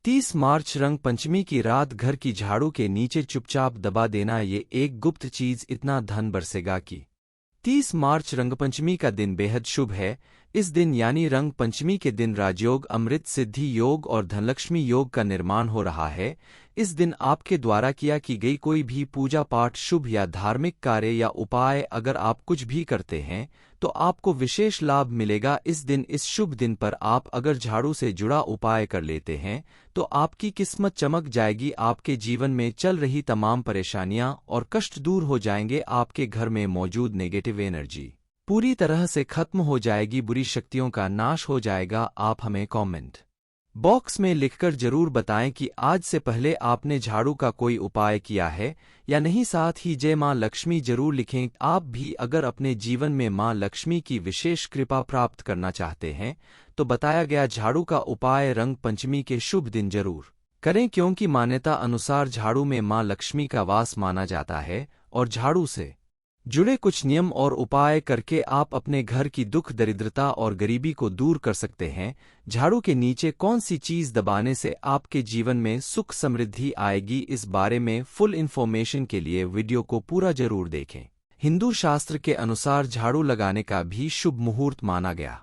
30 मार्च रंग पंचमी की रात घर की झाड़ू के नीचे चुपचाप दबा देना, ये एक गुप्त चीज इतना धन बरसेगा कि 30 मार्च रंगपंचमी का दिन बेहद शुभ है। इस दिन यानी रंग पंचमी के दिन राजयोग, अमृत सिद्धि योग और धनलक्ष्मी योग का निर्माण हो रहा है। इस दिन आपके द्वारा किया की गई कोई भी पूजा पाठ, शुभ या धार्मिक कार्य या उपाय, अगर आप कुछ भी करते हैं तो आपको विशेष लाभ मिलेगा। इस दिन, इस शुभ दिन पर आप अगर झाड़ू से जुड़ा उपाय कर लेते हैं तो आपकी किस्मत चमक जाएगी, आपके जीवन में चल रही तमाम परेशानियां और कष्ट दूर हो जाएंगे, आपके घर में मौजूद नेगेटिव एनर्जी पूरी तरह से खत्म हो जाएगी, बुरी शक्तियों का नाश हो जाएगा। आप हमें कमेंट बॉक्स में लिखकर जरूर बताएं कि आज से पहले आपने झाड़ू का कोई उपाय किया है या नहीं। साथ ही जय मां लक्ष्मी जरूर लिखें। आप भी अगर अपने जीवन में मां लक्ष्मी की विशेष कृपा प्राप्त करना चाहते हैं तो बताया गया झाड़ू का उपाय रंग पंचमी के शुभ दिन जरूर करें, क्योंकि मान्यता अनुसार झाड़ू में मां लक्ष्मी का वास माना जाता है और झाड़ू से जुड़े कुछ नियम और उपाय करके आप अपने घर की दुख, दरिद्रता और गरीबी को दूर कर सकते हैं। झाड़ू के नीचे कौन सी चीज दबाने से आपके जीवन में सुख समृद्धि आएगी, इस बारे में फुल इन्फॉर्मेशन के लिए वीडियो को पूरा जरूर देखें। हिंदू शास्त्र के अनुसार झाड़ू लगाने का भी शुभ मुहूर्त माना गया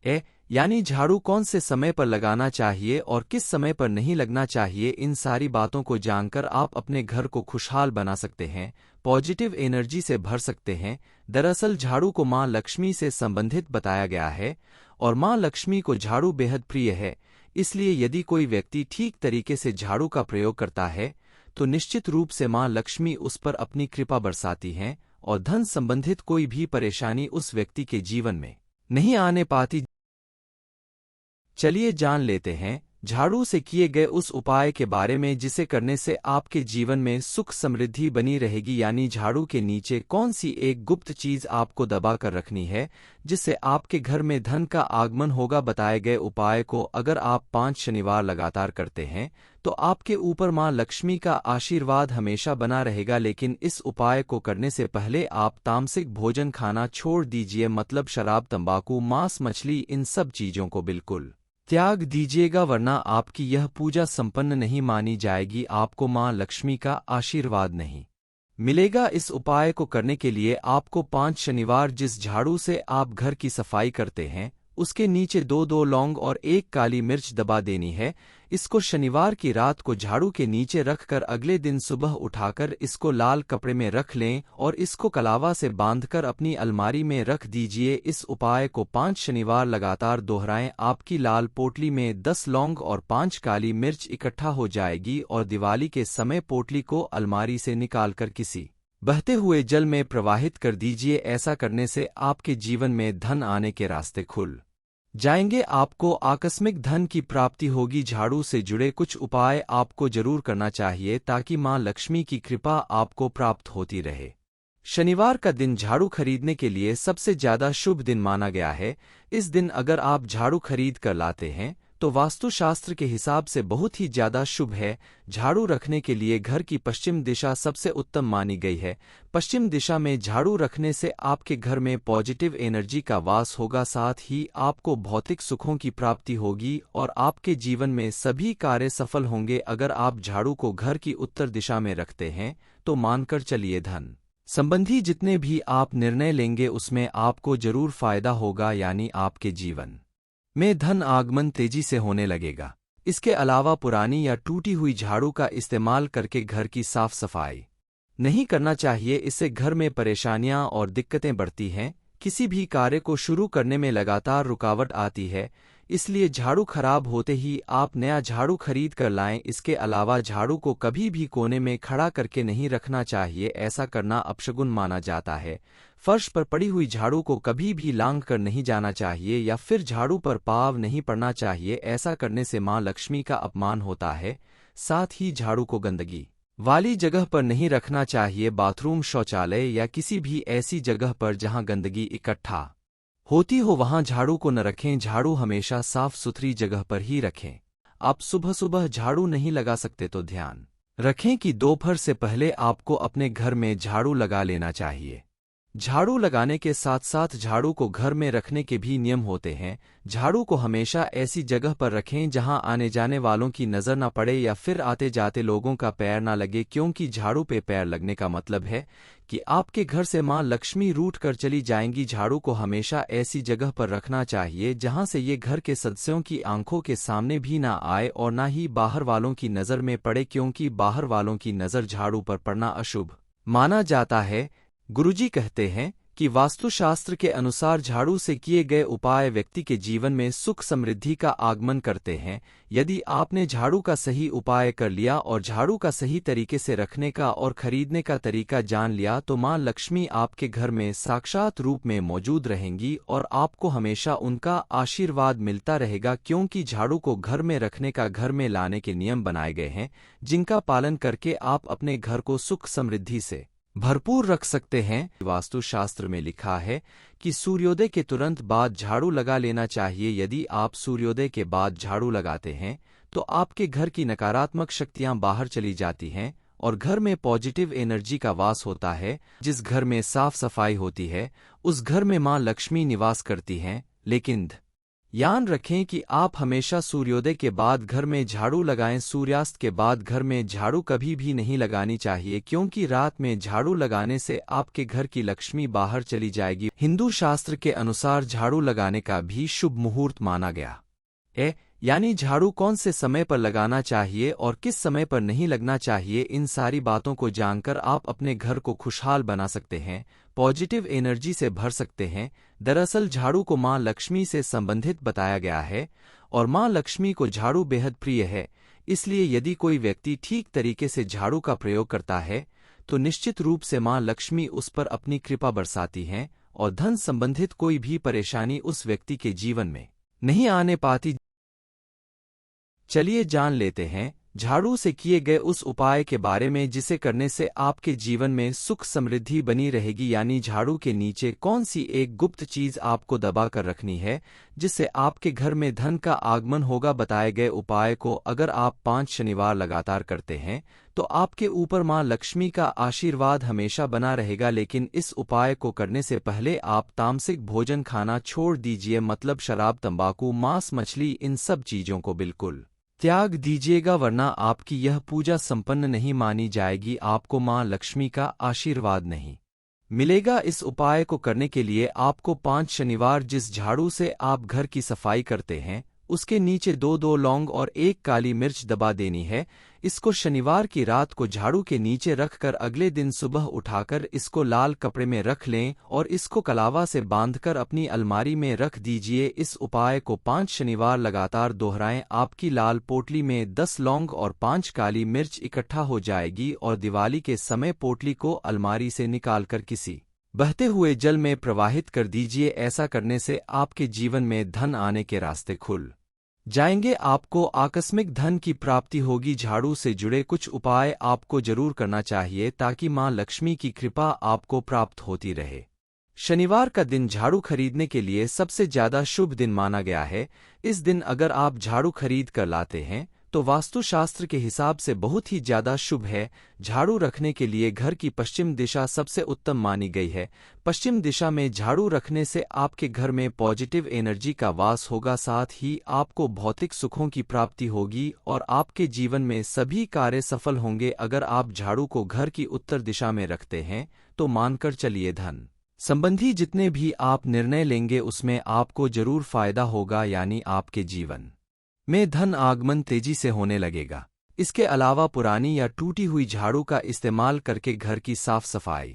है, यानी झाड़ू कौन से समय पर लगाना चाहिए और किस समय पर नहीं लगना चाहिए, इन सारी बातों को जानकर आप अपने घर को खुशहाल बना सकते हैं, पॉजिटिव एनर्जी से भर सकते हैं। दरअसल झाड़ू को मां लक्ष्मी से संबंधित बताया गया है और मां लक्ष्मी को झाड़ू बेहद प्रिय है। इसलिए यदि कोई व्यक्ति ठीक तरीके से झाड़ू का प्रयोग करता है तो निश्चित रूप से मां लक्ष्मी उस पर अपनी कृपा बरसाती हैं और धन संबंधित कोई भी परेशानी उस व्यक्ति के जीवन में नहीं आने पाती। चलिए जान लेते हैं झाड़ू से किए गए उस उपाय के बारे में जिसे करने से आपके जीवन में सुख समृद्धि बनी रहेगी, यानी झाड़ू के नीचे कौन सी एक गुप्त चीज आपको दबा कर रखनी है जिससे आपके घर में धन का आगमन होगा। बताए गए उपाय को अगर आप 5 शनिवार लगातार करते हैं तो आपके ऊपर मां लक्ष्मी का आशीर्वाद हमेशा बना रहेगा। लेकिन इस उपाय को करने से पहले आप तामसिक भोजन खाना छोड़ दीजिए, मतलब शराब, तंबाकू, मांस, मछली, इन सब चीजों को बिल्कुल त्याग दीजिएगा, वरना आपकी यह पूजा संपन्न नहीं मानी जाएगी, आपको मां लक्ष्मी का आशीर्वाद नहीं मिलेगा। इस उपाय को करने के लिए आपको 5 शनिवार जिस झाड़ू से आप घर की सफाई करते हैं उसके नीचे 2 लौंग और 1 काली मिर्च दबा देनी है। इसको शनिवार की रात को झाड़ू के नीचे रखकर अगले दिन सुबह उठाकर इसको लाल कपड़े में रख लें और इसको कलावा से बांधकर अपनी अलमारी में रख दीजिए। इस उपाय को 5 शनिवार लगातार दोहराएं, आपकी लाल पोटली में 10 लौंग और 5 काली मिर्च इकट्ठा हो जाएगी और दिवाली के समय पोटली को अलमारी से निकालकर किसी बहते हुए जल में प्रवाहित कर दीजिए। ऐसा करने से आपके जीवन में धन आने के रास्ते खुल जाएंगे, आपको आकस्मिक धन की प्राप्ति होगी। झाड़ू से जुड़े कुछ उपाय आपको जरूर करना चाहिए ताकि मां लक्ष्मी की कृपा आपको प्राप्त होती रहे। शनिवार का दिन झाड़ू खरीदने के लिए सबसे ज्यादा शुभ दिन माना गया है। इस दिन अगर आप झाड़ू खरीद कर लाते हैं तो वास्तुशास्त्र के हिसाब से बहुत ही ज्यादा शुभ है। झाड़ू रखने के लिए घर की पश्चिम दिशा सबसे उत्तम मानी गई है। पश्चिम दिशा में झाड़ू रखने से आपके घर में पॉजिटिव एनर्जी का वास होगा, साथ ही आपको भौतिक सुखों की प्राप्ति होगी और आपके जीवन में सभी कार्य सफल होंगे। अगर आप झाड़ू को घर की उत्तर दिशा में रखते हैं तो मानकर चलिए धन संबंधी जितने भी आप निर्णय लेंगे उसमें आपको जरूर फायदा होगा, यानी आपके जीवन में धन आगमन तेजी से होने लगेगा। इसके अलावा पुरानी या टूटी हुई झाड़ू का इस्तेमाल करके घर की साफ सफाई नहीं करना चाहिए, इससे घर में परेशानियां और दिक्कतें बढ़ती हैं, किसी भी कार्य को शुरू करने में लगातार रुकावट आती है। इसलिए झाड़ू खराब होते ही आप नया झाड़ू खरीद कर लाएं। इसके अलावा झाड़ू को कभी भी कोने में खड़ा करके नहीं रखना चाहिए, ऐसा करना अपशगुन माना जाता है। फर्श पर पड़ी हुई झाड़ू को कभी भी लांघ कर नहीं जाना चाहिए या फिर झाड़ू पर पाँव नहीं पड़ना चाहिए, ऐसा करने से मां लक्ष्मी का अपमान होता है। साथ ही झाड़ू को गंदगी वाली जगह पर नहीं रखना चाहिए, बाथरूम, शौचालय या किसी भी ऐसी जगह पर जहां गंदगी इकट्ठा होती हो वहां झाड़ू को न रखें। झाड़ू हमेशा साफ सुथरी जगह पर ही रखें। आप सुबह सुबह झाड़ू नहीं लगा सकते तो ध्यान रखें कि दोपहर से पहले आपको अपने घर में झाड़ू लगा लेना चाहिए। झाड़ू लगाने के साथ साथ झाड़ू को घर में रखने के भी नियम होते हैं। झाड़ू को हमेशा ऐसी जगह पर रखें जहां आने जाने वालों की नज़र न पड़े या फिर आते जाते लोगों का पैर न लगे, क्योंकि झाड़ू पे पैर लगने का मतलब है कि आपके घर से मां लक्ष्मी रूठ कर चली जाएंगी। झाड़ू को हमेशा ऐसी जगह पर रखना चाहिए जहां से ये घर के सदस्यों की आंखों के सामने भी ना आए और ना ही बाहर वालों की नज़र में पड़े, क्योंकि बाहर वालों की नज़र झाड़ू पर पड़ना अशुभ माना जाता है। गुरुजी कहते हैं कि वास्तुशास्त्र के अनुसार झाड़ू से किए गए उपाय व्यक्ति के जीवन में सुख समृद्धि का आगमन करते हैं। यदि आपने झाड़ू का सही उपाय कर लिया और झाड़ू का सही तरीके से रखने का और खरीदने का तरीका जान लिया तो मां लक्ष्मी आपके घर में साक्षात रूप में मौजूद रहेंगी और आपको हमेशा उनका आशीर्वाद मिलता रहेगा, क्योंकि झाड़ू को घर में रखने का घर में लाने के नियम बनाए गए हैं जिनका पालन करके आप अपने घर को सुख समृद्धि से भरपूर रख सकते हैं। वास्तुशास्त्र में लिखा है कि सूर्योदय के तुरंत बाद झाड़ू लगा लेना चाहिए। यदि आप सूर्योदय के बाद झाड़ू लगाते हैं तो आपके घर की नकारात्मक शक्तियां बाहर चली जाती हैं और घर में पॉजिटिव एनर्जी का वास होता है। जिस घर में साफ सफाई होती है उस घर में मां लक्ष्मी निवास करती हैं। लेकिन याद रखें कि आप हमेशा सूर्योदय के बाद घर में झाड़ू लगाएं। सूर्यास्त के बाद घर में झाड़ू कभी भी नहीं लगानी चाहिए, क्योंकि रात में झाड़ू लगाने से आपके घर की लक्ष्मी बाहर चली जाएगी। हिंदू शास्त्र के अनुसार झाड़ू लगाने का भी शुभ मुहूर्त माना गया है, यानी झाड़ू कौन से समय पर लगाना चाहिए और किस समय पर नहीं लगना चाहिए। इन सारी बातों को जानकर आप अपने घर को खुशहाल बना सकते हैं, पॉजिटिव एनर्जी से भर सकते हैं। दरअसल झाड़ू को मां लक्ष्मी से संबंधित बताया गया है और मां लक्ष्मी को झाड़ू बेहद प्रिय है। इसलिए यदि कोई व्यक्ति ठीक तरीके से झाड़ू का प्रयोग करता है तो निश्चित रूप से मां लक्ष्मी उस पर अपनी कृपा बरसाती हैं और धन संबंधित कोई भी परेशानी उस व्यक्ति के जीवन में नहीं आने पाती। चलिए जान लेते हैं झाड़ू से किए गए उस उपाय के बारे में जिसे करने से आपके जीवन में सुख समृद्धि बनी रहेगी, यानी झाड़ू के नीचे कौन सी एक गुप्त चीज आपको दबा कर रखनी है जिससे आपके घर में धन का आगमन होगा। बताए गए उपाय को अगर आप 5 शनिवार लगातार करते हैं तो आपके ऊपर मां लक्ष्मी का आशीर्वाद हमेशा बना रहेगा। लेकिन इस उपाय को करने से पहले आप तामसिक भोजन खाना छोड़ दीजिए, मतलब शराब, तंबाकू, मांस, मछली, इन सब चीजों को बिल्कुल त्याग दीजिएगा, वरना आपकी यह पूजा संपन्न नहीं मानी जाएगी, आपको मां लक्ष्मी का आशीर्वाद नहीं मिलेगा। इस उपाय को करने के लिए आपको 5 शनिवार जिस झाड़ू से आप घर की सफाई करते हैं उसके नीचे 2 लौंग और 1 काली मिर्च दबा देनी है। इसको शनिवार की रात को झाड़ू के नीचे रखकर अगले दिन सुबह उठाकर इसको लाल कपड़े में रख लें और इसको कलावा से बांधकर अपनी अलमारी में रख दीजिए। इस उपाय को 5 शनिवार लगातार दोहराएं। आपकी लाल पोटली में 10 लौंग और 5 काली मिर्च इकट्ठा हो जाएगी और दिवाली के समय पोटली को अलमारी से निकालकर किसी बहते हुए जल में प्रवाहित कर दीजिए। ऐसा करने से आपके जीवन में धन आने के रास्ते खुल जाएंगे, आपको आकस्मिक धन की प्राप्ति होगी। झाड़ू से जुड़े कुछ उपाय आपको जरूर करना चाहिए ताकि मां लक्ष्मी की कृपा आपको प्राप्त होती रहे। शनिवार का दिन झाड़ू खरीदने के लिए सबसे ज्यादा शुभ दिन माना गया है। इस दिन अगर आप झाड़ू खरीद कर लाते हैं तो वास्तुशास्त्र के हिसाब से बहुत ही ज्यादा शुभ है। झाड़ू रखने के लिए घर की पश्चिम दिशा सबसे उत्तम मानी गई है। पश्चिम दिशा में झाड़ू रखने से आपके घर में पॉजिटिव एनर्जी का वास होगा, साथ ही आपको भौतिक सुखों की प्राप्ति होगी और आपके जीवन में सभी कार्य सफल होंगे। अगर आप झाड़ू को घर की उत्तर दिशा में रखते हैं तो मानकर चलिए धन संबंधी जितने भी आप निर्णय लेंगे उसमें आपको जरूर फायदा होगा, यानी आपके जीवन में धन आगमन तेजी से होने लगेगा। इसके अलावा पुरानी या टूटी हुई झाड़ू का इस्तेमाल करके घर की साफ सफाई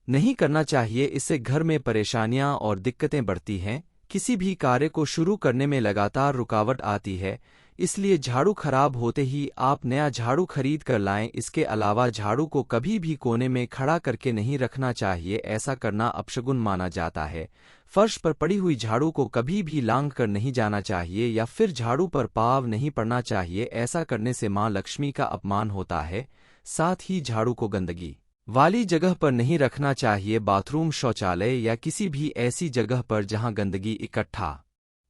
नहीं करना चाहिए। इससे घर में परेशानियां और दिक्कतें बढ़ती हैं, किसी भी कार्य को शुरू करने में लगातार रुकावट आती है। इसलिए झाड़ू खराब होते ही आप नया झाड़ू खरीद कर लाएं। इसके अलावा झाड़ू को कभी भी कोने में खड़ा करके नहीं रखना चाहिए, ऐसा करना अपशगुन माना जाता है। फर्श पर पड़ी हुई झाड़ू को कभी भी लांघ कर नहीं जाना चाहिए या फिर झाड़ू पर पाँव नहीं पड़ना चाहिए, ऐसा करने से मां लक्ष्मी का अपमान होता है। साथ ही झाड़ू को गंदगी वाली जगह पर नहीं रखना चाहिए, बाथरूम, शौचालय या किसी भी ऐसी जगह पर जहां गंदगी इकट्ठा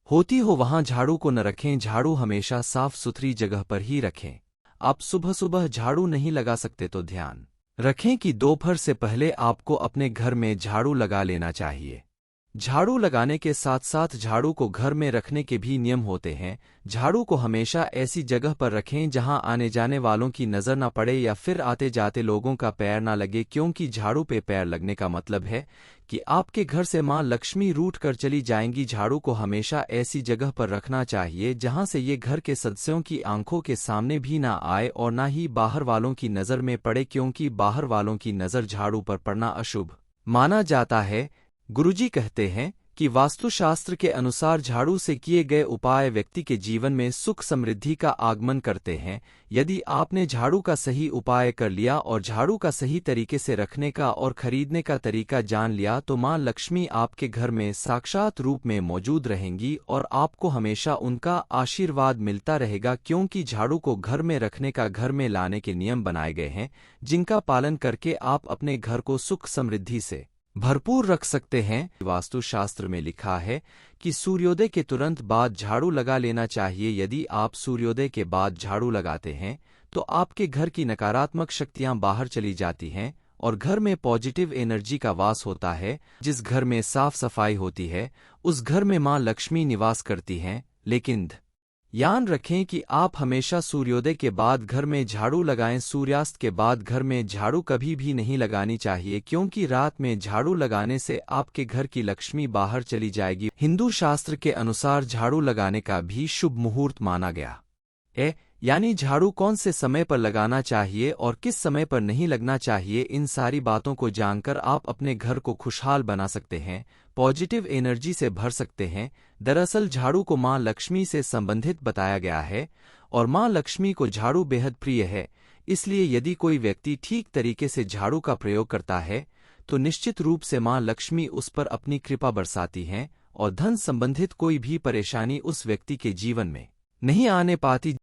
होती हो वहां झाड़ू को न रखें। झाड़ू हमेशा साफ सुथरी जगह पर ही रखें। आप सुबह सुबह झाड़ू नहीं लगा सकते तो ध्यान रखें कि दोपहर से पहले आपको अपने घर में झाड़ू लगा लेना चाहिए। झाड़ू लगाने के साथ साथ झाड़ू को घर में रखने के भी नियम होते हैं। झाड़ू को हमेशा ऐसी जगह पर रखें जहां आने जाने वालों की नज़र न पड़े या फिर आते जाते लोगों का पैर न लगे, क्योंकि झाड़ू पे पैर लगने का मतलब है कि आपके घर से मां लक्ष्मी रूठ कर चली जाएंगी। झाड़ू को हमेशा ऐसी जगह पर रखना चाहिए जहां से ये घर के सदस्यों की आंखों के सामने भी ना आए और ना ही बाहर वालों की नज़र में पड़े, क्योंकि बाहर वालों की नज़र झाड़ू पर पड़ना अशुभ माना जाता है। गुरुजी कहते हैं कि वास्तुशास्त्र के अनुसार झाड़ू से किए गए उपाय व्यक्ति के जीवन में सुख समृद्धि का आगमन करते हैं। यदि आपने झाड़ू का सही उपाय कर लिया और झाड़ू का सही तरीके से रखने का और खरीदने का तरीका जान लिया तो मां लक्ष्मी आपके घर में साक्षात रूप में मौजूद रहेंगी और आपको हमेशा उनका आशीर्वाद मिलता रहेगा, क्योंकि झाड़ू को घर में रखने का घर में लाने के नियम बनाए गए हैं, जिनका पालन करके आप अपने घर को सुख समृद्धि से भरपूर रख सकते हैं। वास्तुशास्त्र में लिखा है कि सूर्योदय के तुरंत बाद झाड़ू लगा लेना चाहिए। यदि आप सूर्योदय के बाद झाड़ू लगाते हैं तो आपके घर की नकारात्मक शक्तियां बाहर चली जाती हैं और घर में पॉजिटिव एनर्जी का वास होता है। जिस घर में साफ सफाई होती है उस घर में मां लक्ष्मी निवास करती हैं। लेकिन याद रखें कि आप हमेशा सूर्योदय के बाद घर में झाड़ू लगाएं। सूर्यास्त के बाद घर में झाड़ू कभी भी नहीं लगानी चाहिए, क्योंकि रात में झाड़ू लगाने से आपके घर की लक्ष्मी बाहर चली जाएगी। हिंदू शास्त्र के अनुसार झाड़ू लगाने का भी शुभ मुहूर्त माना गया है, यानी झाड़ू कौन से समय पर लगाना चाहिए और किस समय पर नहीं लगना चाहिए। इन सारी बातों को जानकर आप अपने घर को खुशहाल बना सकते हैं, पॉजिटिव एनर्जी से भर सकते हैं। दरअसल झाड़ू को मां लक्ष्मी से संबंधित बताया गया है और मां लक्ष्मी को झाड़ू बेहद प्रिय है। इसलिए यदि कोई व्यक्ति ठीक तरीके से झाड़ू का प्रयोग करता है तो निश्चित रूप से मां लक्ष्मी उस पर अपनी कृपा बरसाती हैं और धन संबंधित कोई भी परेशानी उस व्यक्ति के जीवन में नहीं आने पाती।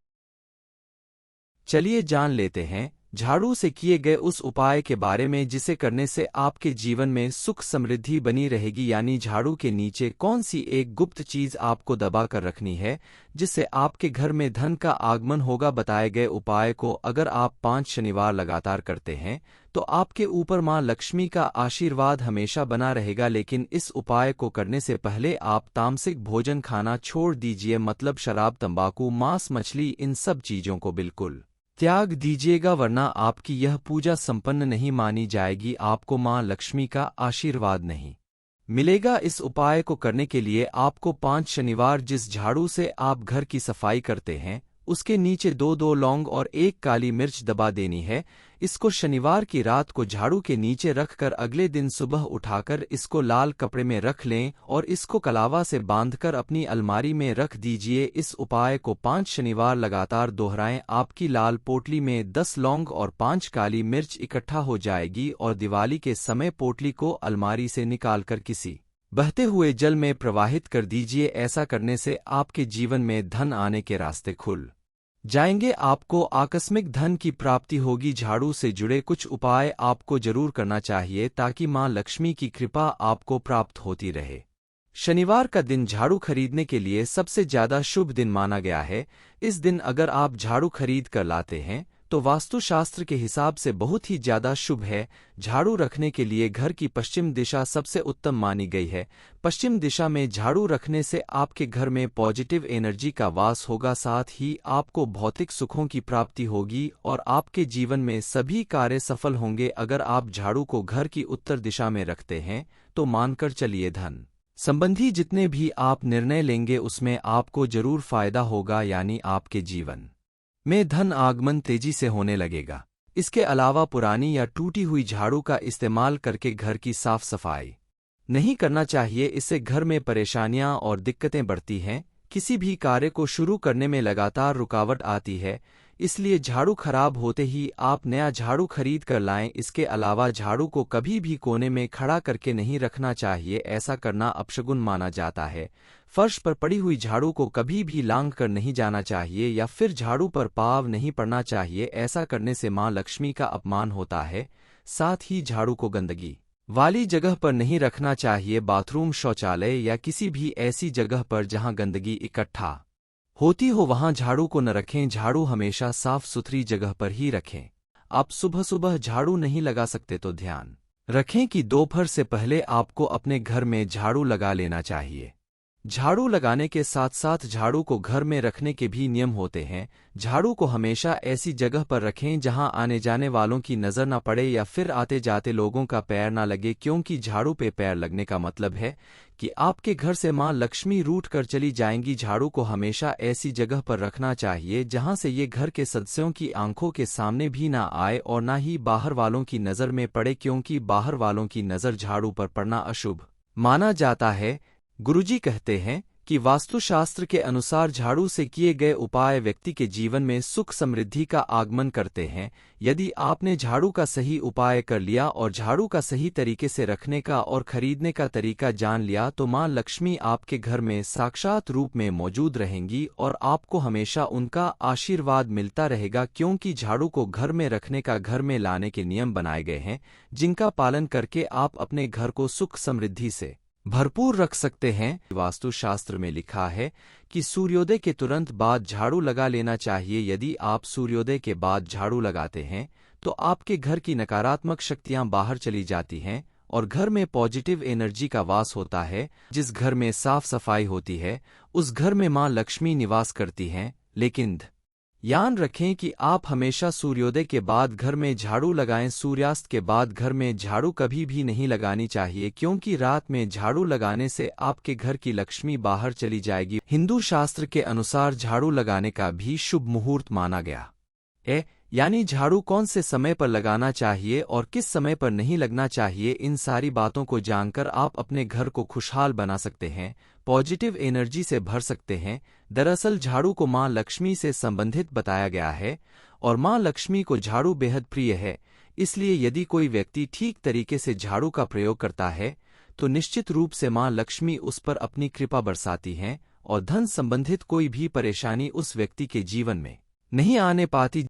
चलिए जान लेते हैं झाड़ू से किए गए उस उपाय के बारे में जिसे करने से आपके जीवन में सुख समृद्धि बनी रहेगी, यानी झाड़ू के नीचे कौन सी एक गुप्त चीज आपको दबा कर रखनी है जिससे आपके घर में धन का आगमन होगा। बताए गए उपाय को अगर आप 5 शनिवार लगातार करते हैं तो आपके ऊपर मां लक्ष्मी का आशीर्वाद हमेशा बना रहेगा। लेकिन इस उपाय को करने से पहले आप तामसिक भोजन खाना छोड़ दीजिए, मतलब शराब, तंबाकू, मांस, मछली, इन सब चीजों को बिल्कुल त्याग दीजिएगा, वरना आपकी यह पूजा संपन्न नहीं मानी जाएगी, आपको मां लक्ष्मी का आशीर्वाद नहीं मिलेगा। इस उपाय को करने के लिए आपको 5 शनिवार जिस झाड़ू से आप घर की सफाई करते हैं उसके नीचे 2 लौंग और 1 काली मिर्च दबा देनी है। इसको शनिवार की रात को झाड़ू के नीचे रखकर अगले दिन सुबह उठाकर इसको लाल कपड़े में रख लें और इसको कलावा से बांधकर अपनी अलमारी में रख दीजिए। इस उपाय को 5 शनिवार लगातार दोहराएं। आपकी लाल पोटली में 10 लौंग और 5 काली मिर्च इकट्ठा हो जाएगी और दिवाली के समय पोटली को अलमारी से निकालकर किसी बहते हुए जल में प्रवाहित कर दीजिए। ऐसा करने से आपके जीवन में धन आने के रास्ते खुल जाएंगे, आपको आकस्मिक धन की प्राप्ति होगी। झाड़ू से जुड़े कुछ उपाय आपको जरूर करना चाहिए ताकि मां लक्ष्मी की कृपा आपको प्राप्त होती रहे। शनिवार का दिन झाड़ू खरीदने के लिए सबसे ज्यादा शुभ दिन माना गया है। इस दिन अगर आप झाड़ू खरीद कर लाते हैं तो वास्तुशास्त्र के हिसाब से बहुत ही ज्यादा शुभ है। झाड़ू रखने के लिए घर की पश्चिम दिशा सबसे उत्तम मानी गई है। पश्चिम दिशा में झाड़ू रखने से आपके घर में पॉजिटिव एनर्जी का वास होगा, साथ ही आपको भौतिक सुखों की प्राप्ति होगी और आपके जीवन में सभी कार्य सफल होंगे। अगर आप झाड़ू को घर की उत्तर दिशा में रखते हैं तो मानकर चलिए धन संबंधी जितने भी आप निर्णय लेंगे उसमें आपको जरूर फायदा होगा, यानी आपके जीवन में धन आगमन तेजी से होने लगेगा। इसके अलावा पुरानी या टूटी हुई झाड़ू का इस्तेमाल करके घर की साफ सफाई नहीं करना चाहिए। इससे घर में परेशानियां और दिक्कतें बढ़ती हैं, किसी भी कार्य को शुरू करने में लगातार रुकावट आती है। इसलिए झाड़ू खराब होते ही आप नया झाड़ू खरीद कर लाएं। इसके अलावा झाड़ू को कभी भी कोने में खड़ा करके नहीं रखना चाहिए, ऐसा करना अपशगुन माना जाता है। फर्श पर पड़ी हुई झाड़ू को कभी भी लांघ कर नहीं जाना चाहिए या फिर झाड़ू पर पाँव नहीं पड़ना चाहिए, ऐसा करने से मां लक्ष्मी का अपमान होता है। साथ ही झाड़ू को गंदगी वाली जगह पर नहीं रखना चाहिए, बाथरूम, शौचालय या किसी भी ऐसी जगह पर जहां गंदगी इकट्ठा होती हो वहां झाड़ू को न रखें। झाड़ू हमेशा साफ सुथरी जगह पर ही रखें। आप सुबह सुबह झाड़ू नहीं लगा सकते तो ध्यान रखें कि दोपहर से पहले आपको अपने घर में झाड़ू लगा लेना चाहिए। झाड़ू लगाने के साथ साथ झाड़ू को घर में रखने के भी नियम होते हैं। झाड़ू को हमेशा ऐसी जगह पर रखें जहां आने जाने वालों की नज़र न पड़े या फिर आते जाते लोगों का पैर न लगे, क्योंकि झाड़ू पे पैर लगने का मतलब है कि आपके घर से मां लक्ष्मी रूठ कर चली जाएंगी। झाड़ू को हमेशा ऐसी जगह पर रखना चाहिए जहां से ये घर के सदस्यों की आंखों के सामने भी ना आए और ना ही बाहर वालों की नज़र में पड़े, क्योंकि बाहर वालों की नज़र झाड़ू पर पड़ना अशुभ माना जाता है। गुरुजी कहते हैं कि वास्तुशास्त्र के अनुसार झाड़ू से किए गए उपाय व्यक्ति के जीवन में सुख समृद्धि का आगमन करते हैं। यदि आपने झाड़ू का सही उपाय कर लिया और झाड़ू का सही तरीके से रखने का और खरीदने का तरीका जान लिया तो मां लक्ष्मी आपके घर में साक्षात रूप में मौजूद रहेंगी और आपको हमेशा उनका आशीर्वाद मिलता रहेगा, क्योंकि झाड़ू को घर में रखने का घर में लाने के नियम बनाए गए हैं जिनका पालन करके आप अपने घर को सुख समृद्धि से भरपूर रख सकते हैं। वास्तुशास्त्र में लिखा है कि सूर्योदय के तुरंत बाद झाड़ू लगा लेना चाहिए। यदि आप सूर्योदय के बाद झाड़ू लगाते हैं तो आपके घर की नकारात्मक शक्तियां बाहर चली जाती हैं और घर में पॉजिटिव एनर्जी का वास होता है। जिस घर में साफ सफाई होती है उस घर में मां लक्ष्मी निवास करती हैं। लेकिन याद रखें कि आप हमेशा सूर्योदय के बाद घर में झाड़ू लगाएं। सूर्यास्त के बाद घर में झाड़ू कभी भी नहीं लगानी चाहिए, क्योंकि रात में झाड़ू लगाने से आपके घर की लक्ष्मी बाहर चली जाएगी। हिंदू शास्त्र के अनुसार झाड़ू लगाने का भी शुभ मुहूर्त माना गया है, यानी झाड़ू कौन से समय पर लगाना चाहिए और किस समय पर नहीं लगना चाहिए। इन सारी बातों को जानकर आप अपने घर को खुशहाल बना सकते हैं, पॉजिटिव एनर्जी से भर सकते हैं। दरअसल झाड़ू को मां लक्ष्मी से संबंधित बताया गया है और मां लक्ष्मी को झाड़ू बेहद प्रिय है। इसलिए यदि कोई व्यक्ति ठीक तरीके से झाड़ू का प्रयोग करता है तो निश्चित रूप से मां लक्ष्मी उस पर अपनी कृपा बरसाती हैं और धन संबंधित कोई भी परेशानी उस व्यक्ति के जीवन में नहीं आने पाती।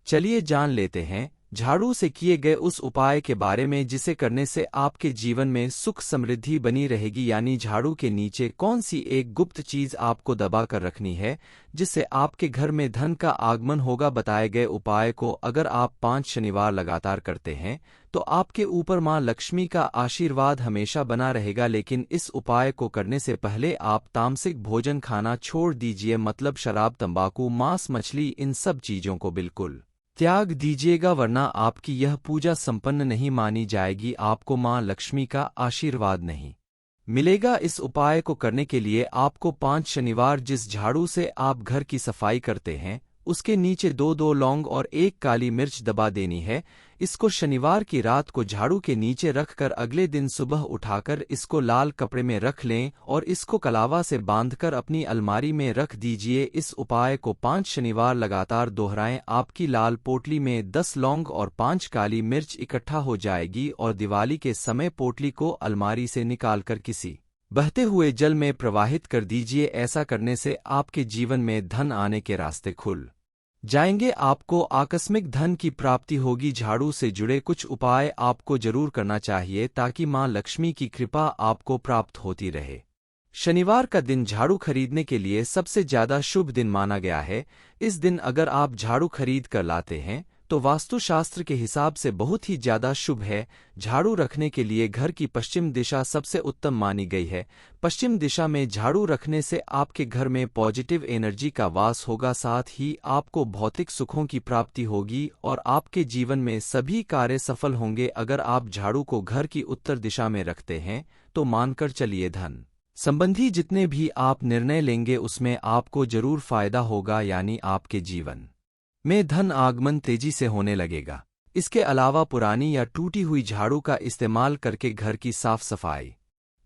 चलिए जान लेते हैं झाड़ू से किए गए उस उपाय के बारे में जिसे करने से आपके जीवन में सुख समृद्धि बनी रहेगी। यानी झाड़ू के नीचे कौन सी एक गुप्त चीज आपको दबा कर रखनी है जिससे आपके घर में धन का आगमन होगा। बताए गए उपाय को अगर आप 5 शनिवार लगातार करते हैं तो आपके ऊपर मां लक्ष्मी का आशीर्वाद हमेशा बना रहेगा। लेकिन इस उपाय को करने से पहले आप तामसिक भोजन खाना छोड़ दीजिए, मतलब शराब, तंबाकू, मांस, मछली, इन सब चीजों को बिल्कुल त्याग दीजिएगा, वरना आपकी यह पूजा संपन्न नहीं मानी जाएगी, आपको मां लक्ष्मी का आशीर्वाद नहीं मिलेगा। इस उपाय को करने के लिए आपको 5 शनिवार जिस झाड़ू से आप घर की सफाई करते हैं उसके नीचे 2 लौंग और 1 काली मिर्च दबा देनी है। इसको शनिवार की रात को झाड़ू के नीचे रखकर अगले दिन सुबह उठाकर इसको लाल कपड़े में रख लें और इसको कलावा से बांधकर अपनी अलमारी में रख दीजिए। इस उपाय को 5 शनिवार लगातार दोहराएं। आपकी लाल पोटली में 10 लौंग और 5 काली मिर्च इकट्ठा हो जाएगी और दिवाली के समय पोटली को अलमारी से निकालकर किसी बहते हुए जल में प्रवाहित कर दीजिए। ऐसा करने से आपके जीवन में धन आने के रास्ते खुल जाएंगे, आपको आकस्मिक धन की प्राप्ति होगी। झाड़ू से जुड़े कुछ उपाय आपको जरूर करना चाहिए ताकि मां लक्ष्मी की कृपा आपको प्राप्त होती रहे। शनिवार का दिन झाड़ू खरीदने के लिए सबसे ज्यादा शुभ दिन माना गया है। इस दिन अगर आप झाड़ू खरीद कर लाते हैं तो वास्तुशास्त्र के हिसाब से बहुत ही ज्यादा शुभ है। झाड़ू रखने के लिए घर की पश्चिम दिशा सबसे उत्तम मानी गई है। पश्चिम दिशा में झाड़ू रखने से आपके घर में पॉजिटिव एनर्जी का वास होगा, साथ ही आपको भौतिक सुखों की प्राप्ति होगी और आपके जीवन में सभी कार्य सफल होंगे। अगर आप झाड़ू को घर की उत्तर दिशा में रखते हैं तो मानकर चलिए धन संबंधी जितने भी आप निर्णय लेंगे उसमें आपको जरूर फायदा होगा, यानी आपके जीवन में धन आगमन तेजी से होने लगेगा। इसके अलावा पुरानी या टूटी हुई झाड़ू का इस्तेमाल करके घर की साफ सफाई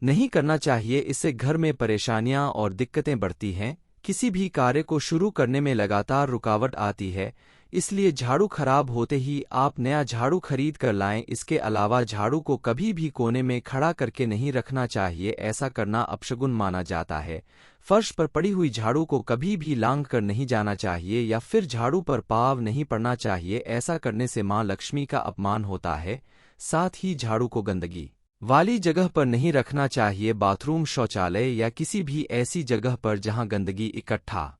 नहीं करना चाहिए। इससे घर में परेशानियां और दिक्कतें बढ़ती हैं, किसी भी कार्य को शुरू करने में लगातार रुकावट आती है। इसलिए झाड़ू खराब होते ही आप नया झाड़ू खरीद कर लाएं। इसके अलावा झाड़ू को कभी भी कोने में खड़ा करके नहीं रखना चाहिए, ऐसा करना अपशगुन माना जाता है। फर्श पर पड़ी हुई झाड़ू को कभी भी लांघ कर नहीं जाना चाहिए या फिर झाड़ू पर पाँव नहीं पड़ना चाहिए, ऐसा करने से मां लक्ष्मी का अपमान होता है। साथ ही झाड़ू को गंदगी वाली जगह पर नहीं रखना चाहिए, बाथरूम, शौचालय या किसी भी ऐसी जगह पर जहां गंदगी इकट्ठा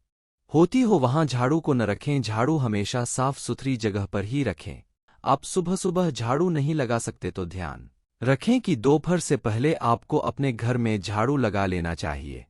होती हो वहां झाड़ू को न रखें। झाड़ू हमेशा साफ सुथरी जगह पर ही रखें। आप सुबह सुबह झाड़ू नहीं लगा सकते तो ध्यान रखें कि दोपहर से पहले आपको अपने घर में झाड़ू लगा लेना चाहिए।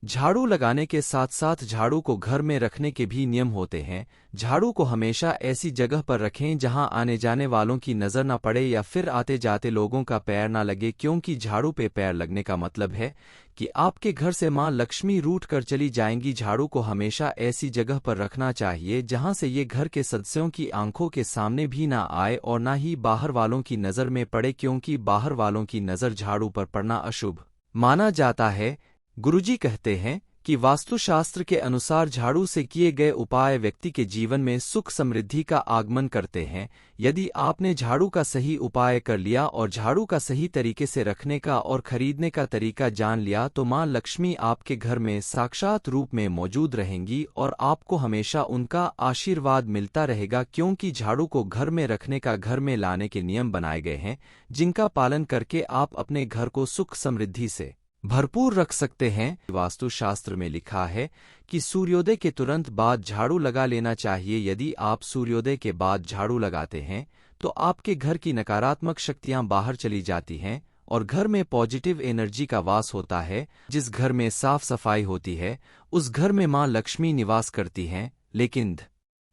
झाड़ू लगाने के साथ साथ झाड़ू को घर में रखने के भी नियम होते हैं। झाड़ू को हमेशा ऐसी जगह पर रखें जहां आने जाने वालों की नजर न पड़े या फिर आते जाते लोगों का पैर न लगे, क्योंकि झाड़ू पे पैर लगने का मतलब है कि आपके घर से मां लक्ष्मी रूठ कर चली जाएंगी। झाड़ू को हमेशा ऐसी जगह पर रखना चाहिए जहां से ये घर के सदस्यों की आंखों के सामने भी ना आए और ना ही बाहर वालों की नजर में पड़े, क्योंकि बाहर वालों की नजर झाड़ू पर पड़ना अशुभ माना जाता है। गुरुजी कहते हैं कि वास्तुशास्त्र के अनुसार झाड़ू से किए गए उपाय व्यक्ति के जीवन में सुख समृद्धि का आगमन करते हैं। यदि आपने झाड़ू का सही उपाय कर लिया और झाड़ू का सही तरीके से रखने का और खरीदने का तरीका जान लिया तो मां लक्ष्मी आपके घर में साक्षात रूप में मौजूद रहेंगी और आपको हमेशा उनका आशीर्वाद मिलता रहेगा, क्योंकि झाड़ू को घर में रखने का घर में लाने के नियम बनाए गए हैं जिनका पालन करके आप अपने घर को सुख समृद्धि से भरपूर रख सकते हैं। वास्तुशास्त्र में लिखा है कि सूर्योदय के तुरंत बाद झाड़ू लगा लेना चाहिए। यदि आप सूर्योदय के बाद झाड़ू लगाते हैं तो आपके घर की नकारात्मक शक्तियां बाहर चली जाती हैं और घर में पॉजिटिव एनर्जी का वास होता है। जिस घर में साफ सफाई होती है उस घर में मां लक्ष्मी निवास करती हैं। लेकिन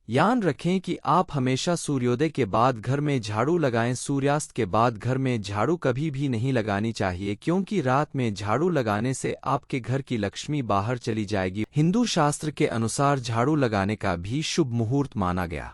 याद रखें कि आप हमेशा सूर्योदय के बाद घर में झाड़ू लगाएं। सूर्यास्त के बाद घर में झाड़ू कभी भी नहीं लगानी चाहिए, क्योंकि रात में झाड़ू लगाने से आपके घर की लक्ष्मी बाहर चली जाएगी। हिंदू शास्त्र के अनुसार झाड़ू लगाने का भी शुभ मुहूर्त माना गया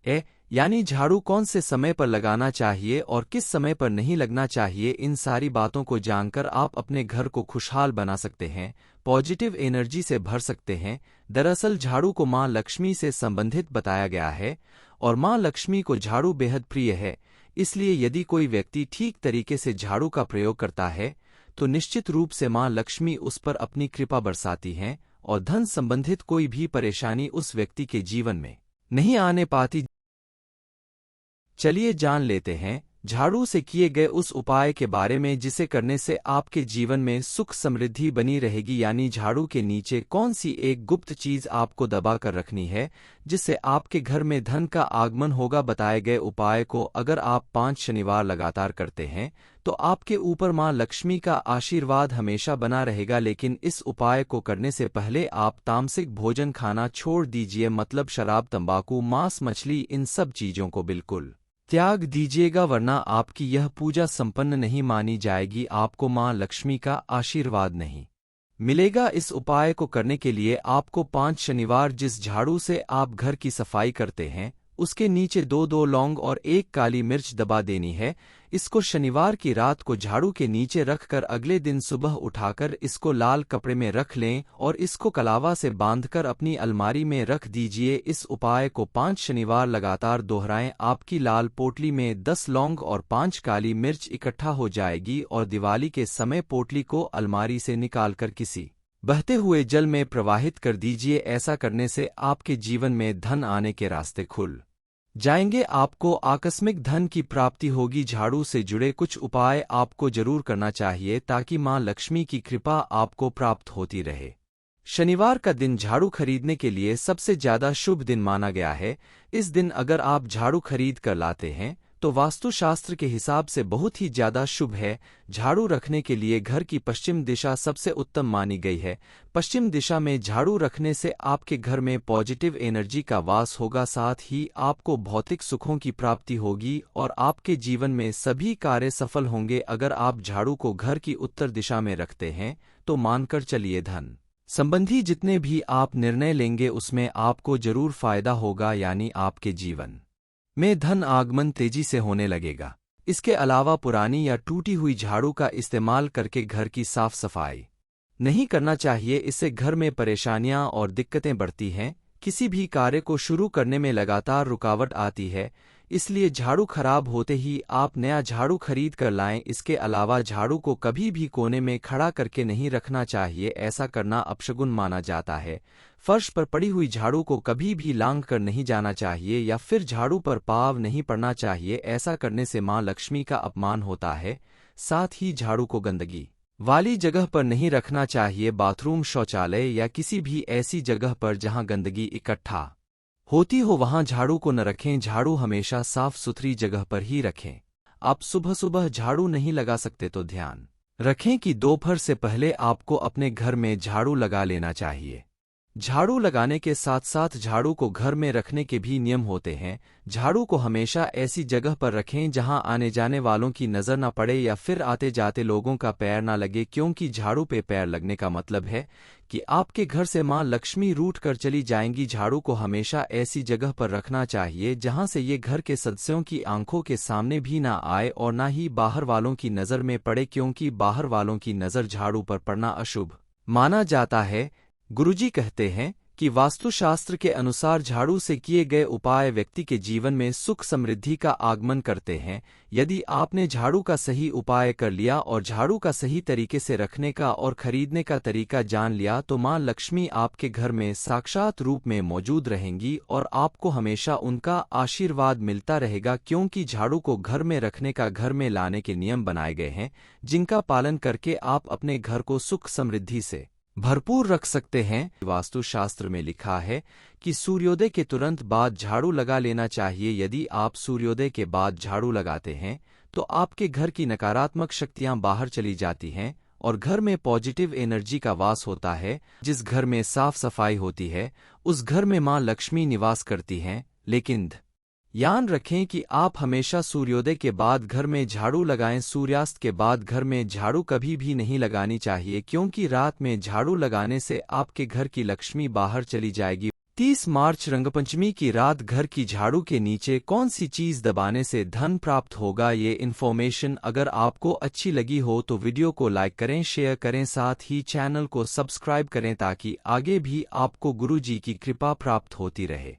है, यानी झाड़ू कौन से समय पर लगाना चाहिए और किस समय पर नहीं लगना चाहिए। इन सारी बातों को जानकर आप अपने घर को खुशहाल बना सकते हैं, पॉजिटिव एनर्जी से भर सकते हैं। दरअसल झाड़ू को मां लक्ष्मी से संबंधित बताया गया है और मां लक्ष्मी को झाड़ू बेहद प्रिय है। इसलिए यदि कोई व्यक्ति ठीक तरीके से झाड़ू का प्रयोग करता है तो निश्चित रूप से मां लक्ष्मी उस पर अपनी कृपा बरसाती हैं और धन संबंधित कोई भी परेशानी उस व्यक्ति के जीवन में नहीं आने पाती। चलिए जान लेते हैं झाड़ू से किए गए उस उपाय के बारे में जिसे करने से आपके जीवन में सुख समृद्धि बनी रहेगी। यानी झाड़ू के नीचे कौन सी एक गुप्त चीज आपको दबा कर रखनी है जिससे आपके घर में धन का आगमन होगा। बताए गए उपाय को अगर आप 5 शनिवार लगातार करते हैं तो आपके ऊपर मां लक्ष्मी का आशीर्वाद हमेशा बना रहेगा। लेकिन इस उपाय को करने से पहले आप तामसिक भोजन खाना छोड़ दीजिए, मतलब शराब, तंबाकू, मांस, मछली, इन सब चीजों को बिल्कुल त्याग दीजिएगा, वरना आपकी यह पूजा संपन्न नहीं मानी जाएगी। आपको मां लक्ष्मी का आशीर्वाद नहीं मिलेगा। इस उपाय को करने के लिए आपको 5 शनिवार जिस झाड़ू से आप घर की सफाई करते हैं उसके नीचे 2 लौंग और 1 काली मिर्च दबा देनी है। इसको शनिवार की रात को झाड़ू के नीचे रखकर अगले दिन सुबह उठाकर इसको लाल कपड़े में रख लें और इसको कलावा से बांधकर अपनी अलमारी में रख दीजिए। इस उपाय को 5 शनिवार लगातार दोहराएं। आपकी लाल पोटली में 10 लौंग और 5 काली मिर्च इकट्ठा हो जाएगी और दिवाली के समय पोटली को अलमारी से निकालकर किसी बहते हुए जल में प्रवाहित कर दीजिए। ऐसा करने से आपके जीवन में धन आने के रास्ते खुल जाएंगे, आपको आकस्मिक धन की प्राप्ति होगी। झाड़ू से जुड़े कुछ उपाय आपको जरूर करना चाहिए ताकि मां लक्ष्मी की कृपा आपको प्राप्त होती रहे। शनिवार का दिन झाड़ू खरीदने के लिए सबसे ज्यादा शुभ दिन माना गया है। इस दिन अगर आप झाड़ू खरीद कर लाते हैं तो वास्तुशास्त्र के हिसाब से बहुत ही ज्यादा शुभ है। झाड़ू रखने के लिए घर की पश्चिम दिशा सबसे उत्तम मानी गई है। पश्चिम दिशा में झाड़ू रखने से आपके घर में पॉजिटिव एनर्जी का वास होगा, साथ ही आपको भौतिक सुखों की प्राप्ति होगी और आपके जीवन में सभी कार्य सफल होंगे। अगर आप झाड़ू को घर की उत्तर दिशा में रखते हैं तो मानकर चलिए धन संबंधी जितने भी आप निर्णय लेंगे उसमें आपको जरूर फायदा होगा, यानी आपके जीवन में धन आगमन तेजी से होने लगेगा। इसके अलावा पुरानी या टूटी हुई झाड़ू का इस्तेमाल करके घर की साफ सफाई नहीं करना चाहिए। इससे घर में परेशानियां और दिक्कतें बढ़ती हैं। किसी भी कार्य को शुरू करने में लगातार रुकावट आती है, इसलिए झाड़ू खराब होते ही आप नया झाड़ू खरीद कर लाएं। इसके अलावा झाड़ू को कभी भी कोने में खड़ा करके नहीं रखना चाहिए, ऐसा करना अपशगुन माना जाता है। फर्श पर पड़ी हुई झाड़ू को कभी भी लांघ कर नहीं जाना चाहिए या फिर झाड़ू पर पाँव नहीं पड़ना चाहिए। ऐसा करने से मां लक्ष्मी का अपमान होता है। साथ ही झाड़ू को गंदगी वाली जगह पर नहीं रखना चाहिए। बाथरूम, शौचालय या किसी भी ऐसी जगह पर जहां गंदगी इकट्ठा होती हो वहां झाड़ू को न रखें। झाड़ू हमेशा साफ सुथरी जगह पर ही रखें। आप सुबह सुबह झाड़ू नहीं लगा सकते तो ध्यान रखें कि दोपहर से पहले आपको अपने घर में झाड़ू लगा लेना चाहिए। झाड़ू लगाने के साथ साथ झाड़ू को घर में रखने के भी नियम होते हैं। झाड़ू को हमेशा ऐसी जगह पर रखें जहां आने जाने वालों की नज़र न पड़े या फिर आते जाते लोगों का पैर न लगे, क्योंकि झाड़ू पे पैर लगने का मतलब है कि आपके घर से मां लक्ष्मी रूठ कर चली जाएंगी। झाड़ू को हमेशा ऐसी जगह पर रखना चाहिए जहां से ये घर के सदस्यों की आंखों के सामने भी ना आए और ना ही बाहर वालों की नज़र में पड़े, क्योंकि बाहर वालों की नज़र झाड़ू पर पड़ना अशुभ माना जाता है। गुरुजी कहते हैं कि वास्तुशास्त्र के अनुसार झाड़ू से किए गए उपाय व्यक्ति के जीवन में सुख समृद्धि का आगमन करते हैं। यदि आपने झाड़ू का सही उपाय कर लिया और झाड़ू का सही तरीके से रखने का और खरीदने का तरीका जान लिया तो मां लक्ष्मी आपके घर में साक्षात रूप में मौजूद रहेंगी और आपको हमेशा उनका आशीर्वाद मिलता रहेगा, क्योंकि झाड़ू को घर में रखने का घर में लाने के नियम बनाए गए हैं जिनका पालन करके आप अपने घर को सुख समृद्धि से भरपूर रख सकते हैं। वास्तुशास्त्र में लिखा है कि सूर्योदय के तुरंत बाद झाड़ू लगा लेना चाहिए। यदि आप सूर्योदय के बाद झाड़ू लगाते हैं तो आपके घर की नकारात्मक शक्तियां बाहर चली जाती हैं और घर में पॉजिटिव एनर्जी का वास होता है। जिस घर में साफ सफाई होती है उस घर में मां लक्ष्मी निवास करती हैं। लेकिन याद रखें कि आप हमेशा सूर्योदय के बाद घर में झाड़ू लगाएं। सूर्यास्त के बाद घर में झाड़ू कभी भी नहीं लगानी चाहिए, क्योंकि रात में झाड़ू लगाने से आपके घर की लक्ष्मी बाहर चली जाएगी। 30 मार्च रंगपंचमी की रात घर की झाड़ू के नीचे कौन सी चीज दबाने से धन प्राप्त होगा, ये इन्फॉर्मेशन अगर आपको अच्छी लगी हो तो वीडियो को लाइक करें, शेयर करें, साथ ही चैनल को सब्सक्राइब करें ताकि आगे भी आपको गुरुजी की कृपा प्राप्त होती रहे।